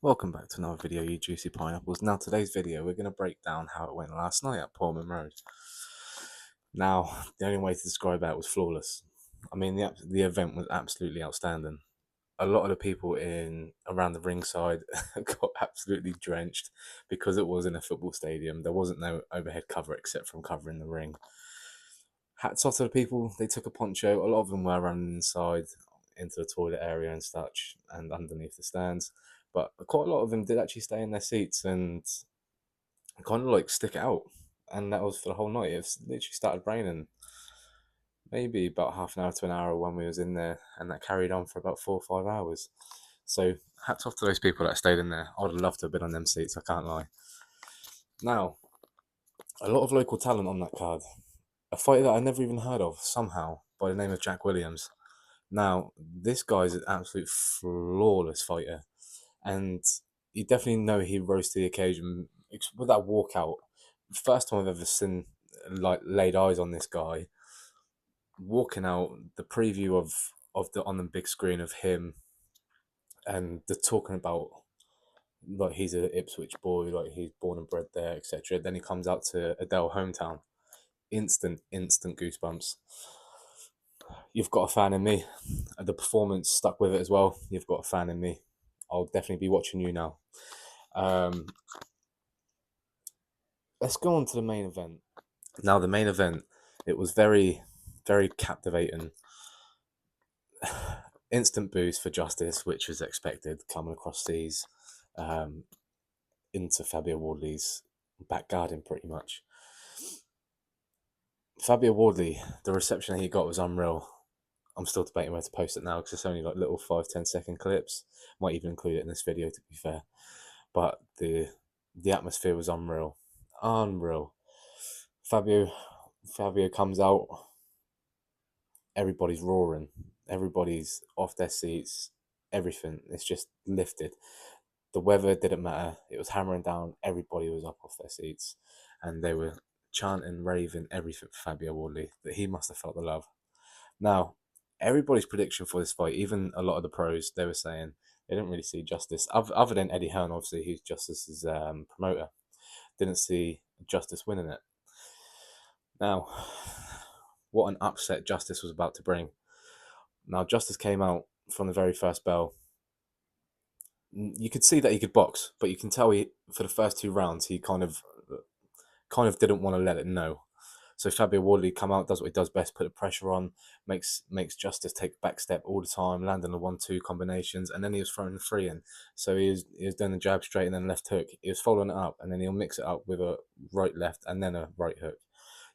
Welcome back to another video, you juicy pineapples. Now, today's video, we're going to break down how it went last night at Pullman Road. Now, the only way to describe that was flawless. I mean, the event was absolutely outstanding. A lot of the people in around the ringside got absolutely drenched because it was in a football stadium. There wasn't no overhead cover except from covering the ring. Hats off to the people. They took a poncho. A lot of them were running inside into the toilet area and such, and underneath the stands. But quite a lot of them did actually stay in their seats and kind of like stick it out. And that was for the whole night. It literally started raining maybe about half an hour to an hour when we was in there, and that carried on for about 4 or 5 hours. So hats off to those people that stayed in there. I would love to have been on them seats, I can't lie. Now, a lot of local talent on that card. A fighter that I never even heard of somehow by the name of Jack Williams. Now, this guy's an absolute flawless fighter, and you definitely know he rose to the occasion with that walkout. First time I've ever seen like laid eyes on this guy walking out. The preview of the on the big screen of him and the talking about like he's a Ipswich boy, like he's born and bred there, etc. Then he comes out to Adele hometown. Instant goosebumps. You've got a fan in me. The performance stuck with it as well. You've got a fan in me. I'll definitely be watching you now. Um, let's go on to the main event. Now, the main event, it was very, very captivating. Instant boost for Justice, which was expected, coming across these into Fabio Wardley's back garden pretty much. Fabio Wardley, the reception he got was unreal. I'm still debating where to post it now because it's only like little 5-10 second clips. Might even include it in this video to be fair. But the atmosphere was unreal. Unreal. Fabio comes out, everybody's roaring, everybody's off their seats, everything. It's just lifted. The weather didn't matter. It was hammering down. Everybody was up off their seats, and they were chanting, raving, everything for Fabio Wardley. That he must have felt the love. Now, everybody's prediction for this fight, even a lot of the pros, they were saying they didn't really see Justice, other than Eddie Hearn, obviously, who's Justice's promoter, didn't see Justice winning it. Now, what an upset Justice was about to bring. Now, Justice came out from the very first bell. You could see that he could box, but you can tell for the first 2 rounds he kind of didn't want to let it know. So Fabio Wardley come out, does what he does best, put the pressure on, makes Justice take back step all the time, landing the 1-2 combinations, and then he was throwing the three in. So he was doing the jab straight and then left hook. He was following it up, and then he'll mix it up with a right left and then a right hook.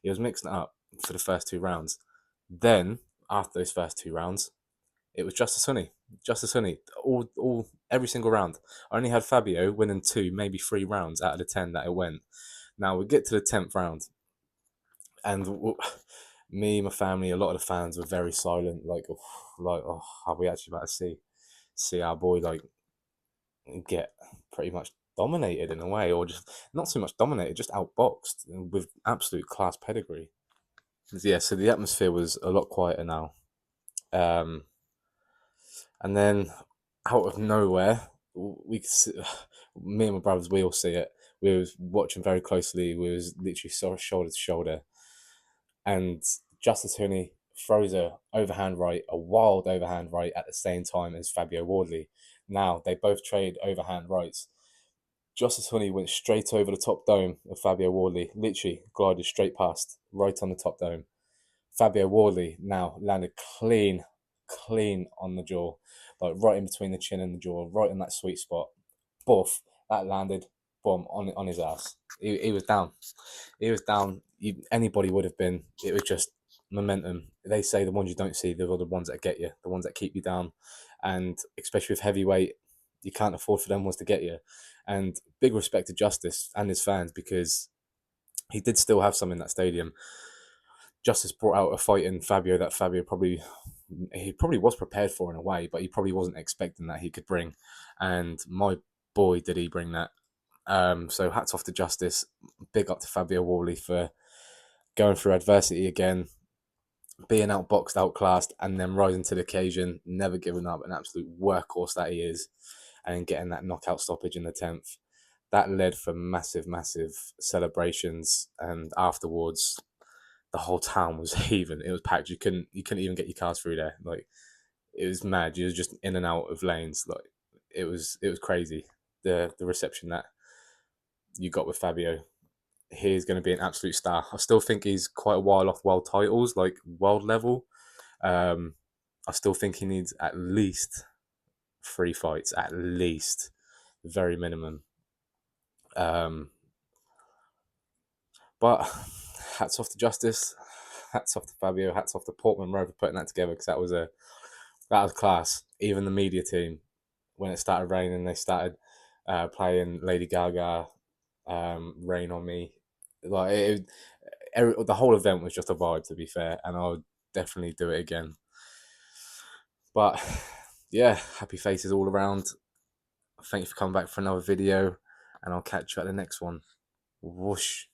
He was mixing it up for the first 2 rounds. Then after those first 2 rounds, it was Justice Honey. Justice Honey, every single round. I only had Fabio winning 2, maybe 3 rounds out of the 10 that it went. Now we get to the 10th round, and me, my family, a lot of the fans were very silent. Oh, are we actually about to see our boy like get pretty much dominated in a way, or just not so much dominated, just outboxed with absolute class pedigree? Yeah, so the atmosphere was a lot quieter now. And then out of nowhere, we could see, me and my brothers, we all see it. We was watching very closely. We was literally shoulder to shoulder, and Justice Honey throws a overhand right, a wild overhand right at the same time as Fabio Wardley. Now they both trade overhand rights. Justice Honey went straight over the top dome of Fabio Wardley, literally glided straight past, right on the top dome. Fabio Wardley now landed clean on the jaw, like right in between the chin and the jaw, right in that sweet spot. Boof, that landed, boom, on his ass. He was down. He was down. Anybody would have been. It was just momentum. They say the ones you don't see, they're the ones that get you, the ones that keep you down. And especially with heavyweight, you can't afford for them ones to get you. And big respect to Justice and his fans because he did still have some in that stadium. Justice brought out a fight in Fabio that Fabio probably was prepared for in a way, but he probably wasn't expecting that he could bring. And my boy, did he bring that. So hats off to Justice. Big up to Fabio Wardley for going through adversity again, being outboxed, outclassed, and then rising to the occasion, never giving up, an absolute workhorse that he is. and then getting that knockout stoppage in the 10th. That led for massive, massive celebrations, and afterwards, the whole town was heaving. It was packed. You couldn't even get your cars through there. Like, it was mad. You was just in and out of lanes. Like, it was crazy. The reception that you got with Fabio. He's going to be an absolute star. I still think he's quite a while off world titles, like world level. Um, I still think he needs at least 3 fights, at least, very minimum. But hats off to Justice, hats off to Fabio, hats off to Portman Road for putting that together, because that was class. Even the media team, when it started raining, they started playing Lady Gaga, "Rain on Me." Like, the whole event was just a vibe, to be fair, and I would definitely do it again. But yeah, happy faces all around. Thank you for coming back for another video, and I'll catch you at the next one. Whoosh.